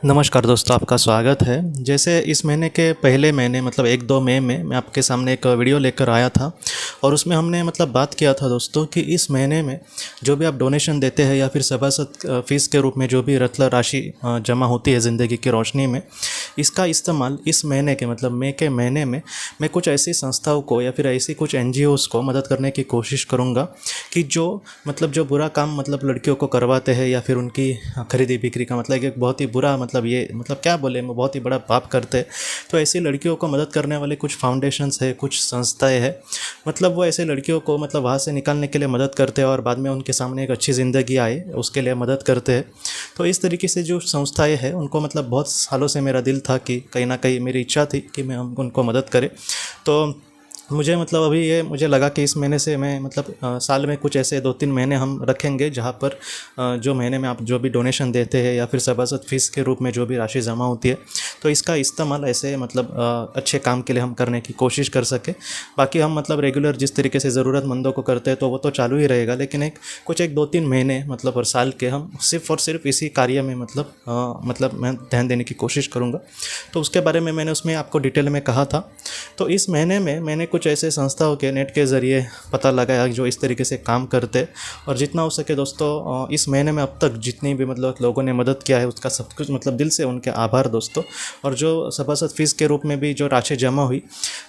नमस्कार दोस्तों, आपका स्वागत है। जैसे इस महीने के पहले महीने मतलब 1-2 मई में मैं आपके सामने एक वीडियो लेकर आया था और उसमें हमने मतलब बात किया था दोस्तों कि इस महीने में जो भी आप डोनेशन देते हैं या फिर सभासद फीस के रूप में जो भी रत्न राशि जमा होती है ज़िंदगी की रोशनी में, इसका इस्तेमाल इस महीने के मतलब मई के महीने में मैं कुछ ऐसी संस्थाओं को या फिर ऐसी कुछ NGOs को मदद करने की कोशिश करूँगा कि जो जो बुरा काम मतलब लड़कियों को करवाते हैं या फिर उनकी खरीदी बिक्री का मतलब एक बहुत ही बुरा ये क्या बोले, बहुत ही बड़ा पाप करते हैं। तो ऐसी लड़कियों को मदद करने वाले कुछ फाउंडेशंस है, कुछ संस्थाएं हैं, वो ऐसे लड़कियों को वहाँ से निकालने के लिए मदद करते हैं और बाद में उनके सामने एक अच्छी ज़िंदगी आए उसके लिए मदद करते हैं। तो इस तरीके से जो संस्थाएं हैं उनको बहुत सालों से मेरा दिल था कि कहीं ना कहीं मेरी इच्छा थी कि मैं उनको मदद करें। तो मुझे अभी ये मुझे लगा कि इस महीने से मैं साल में कुछ ऐसे 2-3 महीने हम रखेंगे जहाँ पर जो महीने में आप जो भी डोनेशन देते हैं या फिर सभासद फीस के रूप में जो भी राशि जमा होती है, तो इसका इस्तेमाल ऐसे अच्छे काम के लिए हम करने की कोशिश कर सके। बाकी हम रेगुलर जिस तरीके से ज़रूरतमंदों को करते हैं तो वो तो चालू ही रहेगा, लेकिन कुछ 2-3 महीने और साल के हम सिर्फ़ और सिर्फ इसी कार्य में मैं ध्यान देने की कोशिश करूँगा। तो उसके बारे में मैंने उसमें आपको डिटेल में कहा था। तो इस महीने में मैंने कुछ ऐसे संस्थाओं के नेट के ज़रिए पता लगाया जो इस तरीके से काम करते, और जितना हो सके दोस्तों इस महीने में अब तक जितनी भी लोगों ने मदद किया है उसका सब कुछ दिल से उनके आभार दोस्तों। और जो सभासद फीस के रूप में भी जो राशि जमा हुई,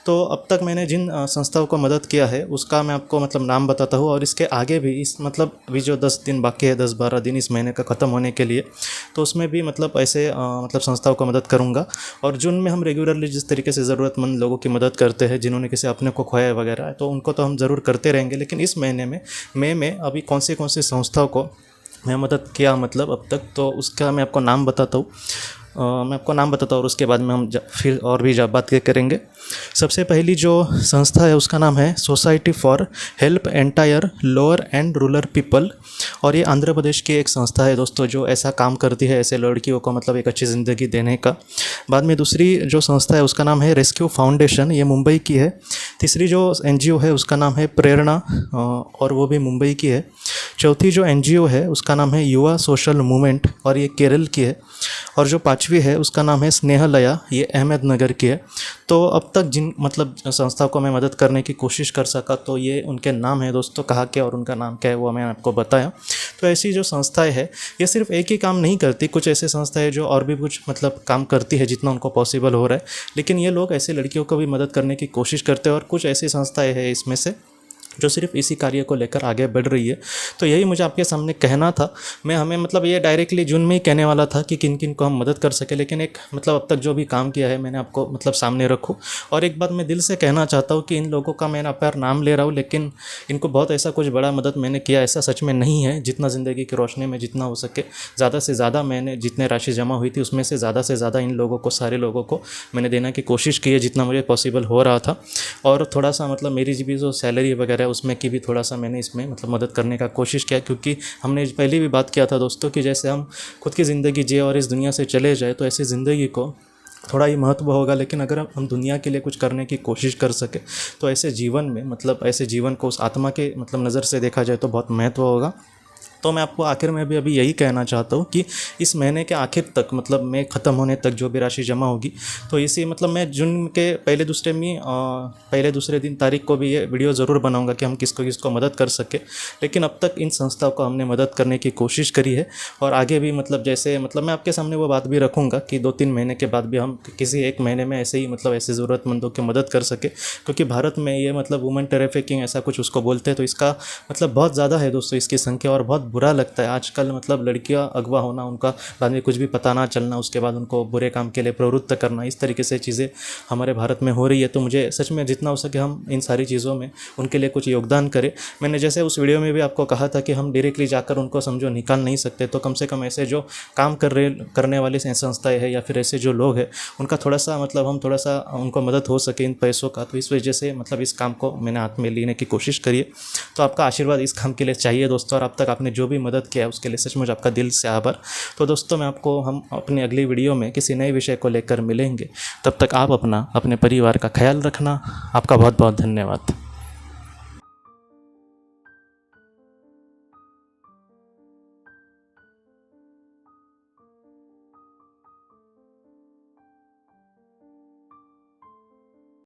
तो अब तक मैंने जिन संस्थाओं को मदद किया है उसका मैं आपको नाम बताता हूँ। और इसके आगे भी इस अभी जो 10 दिन बाकी है, 10-12 दिन इस महीने का ख़त्म होने के लिए, तो उसमें भी ऐसे संस्थाओं को मदद करूँगा। और जून में हम रेगुलरली जिस तरीके से ज़रूरतमंद लोगों की मदद करते हैं जिन्होंने किसी अपने को खोया वगैरह है, तो उनको तो हम ज़रूर करते रहेंगे। लेकिन इस महीने में मई में अभी कौन सी संस्थाओं को मैं मदद किया अब तक, तो उसका मैं आपको नाम बताता हूँ। और उसके बाद में हम फिर और भी बात करेंगे। सबसे पहली जो संस्था है उसका नाम है society for help entire lower and rural people, और ये आंध्र प्रदेश की एक संस्था है दोस्तों जो ऐसा काम करती है ऐसे लड़कियों को एक अच्छी ज़िंदगी देने का। बाद में दूसरी जो संस्था है उसका नाम है रेस्क्यू फाउंडेशन, ये मुंबई की है। तीसरी जो NGO है उसका नाम है प्रेरणा, और वो भी मुंबई की है। चौथी जो NGO है उसका नाम है युवा सोशल मूवमेंट, और ये केरल की है। और जो पांचवी है उसका नाम है स्नेहलया, ये अहमदनगर की है। तो अब तक जिन संस्था को मैं मदद करने की कोशिश कर सका, तो ये उनके नाम है दोस्तों, कहाँ के और उनका नाम क्या है वो मैंने आपको बताया। तो ऐसी जो संस्थाएं है ये सिर्फ एक ही काम नहीं करती, कुछ ऐसे संस्थाएं जो और भी कुछ काम करती है जितना उनको पॉसिबल हो रहा है। लेकिन ये लोग ऐसे लड़कियों को भी मदद करने की कोशिश करते हैं, और कुछ ऐसी संस्थाएं हैं इसमें से जो सिर्फ इसी कार्य को लेकर आगे बढ़ रही है। तो यही मुझे आपके सामने कहना था। मैं हमें ये डायरेक्टली जून में ही कहने वाला था कि किन किन को हम मदद कर सके, लेकिन एक अब तक जो भी काम किया है मैंने आपको सामने रखूँ। और एक बात मैं दिल से कहना चाहता हूँ कि इन लोगों का मैं आप नाम ले रहा हूँ, लेकिन इनको बहुत ऐसा कुछ बड़ा मदद मैंने किया ऐसा सच में नहीं है। जितना ज़िंदगी की रोशनी में जितना हो सके ज़्यादा से ज़्यादा मैंने जितने राशि जमा हुई थी उसमें से ज़्यादा इन लोगों को, सारे लोगों को मैंने देने की कोशिश की है जितना मुझे पॉसिबल हो रहा था। और थोड़ा सा मेरी भी जो सैलरी वगैरह है उसमें की भी थोड़ा सा मैंने इसमें मदद करने का कोशिश किया, क्योंकि हमने पहले भी बात किया था दोस्तों कि जैसे हम खुद की ज़िंदगी जिए और इस दुनिया से चले जाए तो ऐसी ज़िंदगी को थोड़ा ही महत्व होगा। लेकिन अगर हम दुनिया के लिए कुछ करने की कोशिश कर सके तो ऐसे जीवन में ऐसे जीवन को उस आत्मा के नज़र से देखा जाए तो बहुत महत्व होगा। तो मैं आपको आखिर में भी अभी यही कहना चाहता हूँ कि इस महीने के आखिर तक मई ख़त्म होने तक जो भी राशि जमा होगी, तो इसी मैं जून के पहले दूसरे दिन तारीख को भी ये वीडियो ज़रूर बनाऊंगा कि हम किसको मदद कर सके। लेकिन अब तक इन संस्थाओं को हमने मदद करने की कोशिश करी है, और आगे भी जैसे मैं आपके सामने वो बात भी रखूँगा कि 2-3 महीने के बाद भी हम किसी एक महीने में ऐसे ही ऐसे ज़रूरतमंदों की मदद कर सके। क्योंकि भारत में ये वुमेन ट्रैफिकिंग ऐसा कुछ उसको बोलते हैं, तो इसका बहुत ज़्यादा है दोस्तों इसकी संख्या, और बहुत बुरा लगता है आजकल लड़कियां अगवा होना, उनका बाद में कुछ भी पता ना चलना, उसके बाद उनको बुरे काम के लिए प्रवृत्त करना, इस तरीके से चीज़ें हमारे भारत में हो रही है। तो मुझे सच में जितना हो सके हम इन सारी चीज़ों में उनके लिए कुछ योगदान करें। मैंने जैसे उस वीडियो में भी आपको कहा था कि हम डायरेक्टली जाकर उनको समझो निकाल नहीं सकते, तो कम से कम ऐसे जो काम करने वाली संस्थाएँ हैं या फिर ऐसे जो लोग हैं उनका थोड़ा सा हम थोड़ा सा उनको मदद हो सके इन पैसों का। तो इस वजह से इस काम को मैंने हाथ में लेने की कोशिश करी है। तो आपका आशीर्वाद इस काम के लिए चाहिए दोस्तों, और अब तक आपने जो भी मदद किया है उसके लिए सचमुच आपका दिल से आभार। तो दोस्तों हम अपनी अगली वीडियो में किसी नए विषय को लेकर मिलेंगे। तब तक आप अपने परिवार का ख्याल रखना। आपका बहुत बहुत धन्यवाद।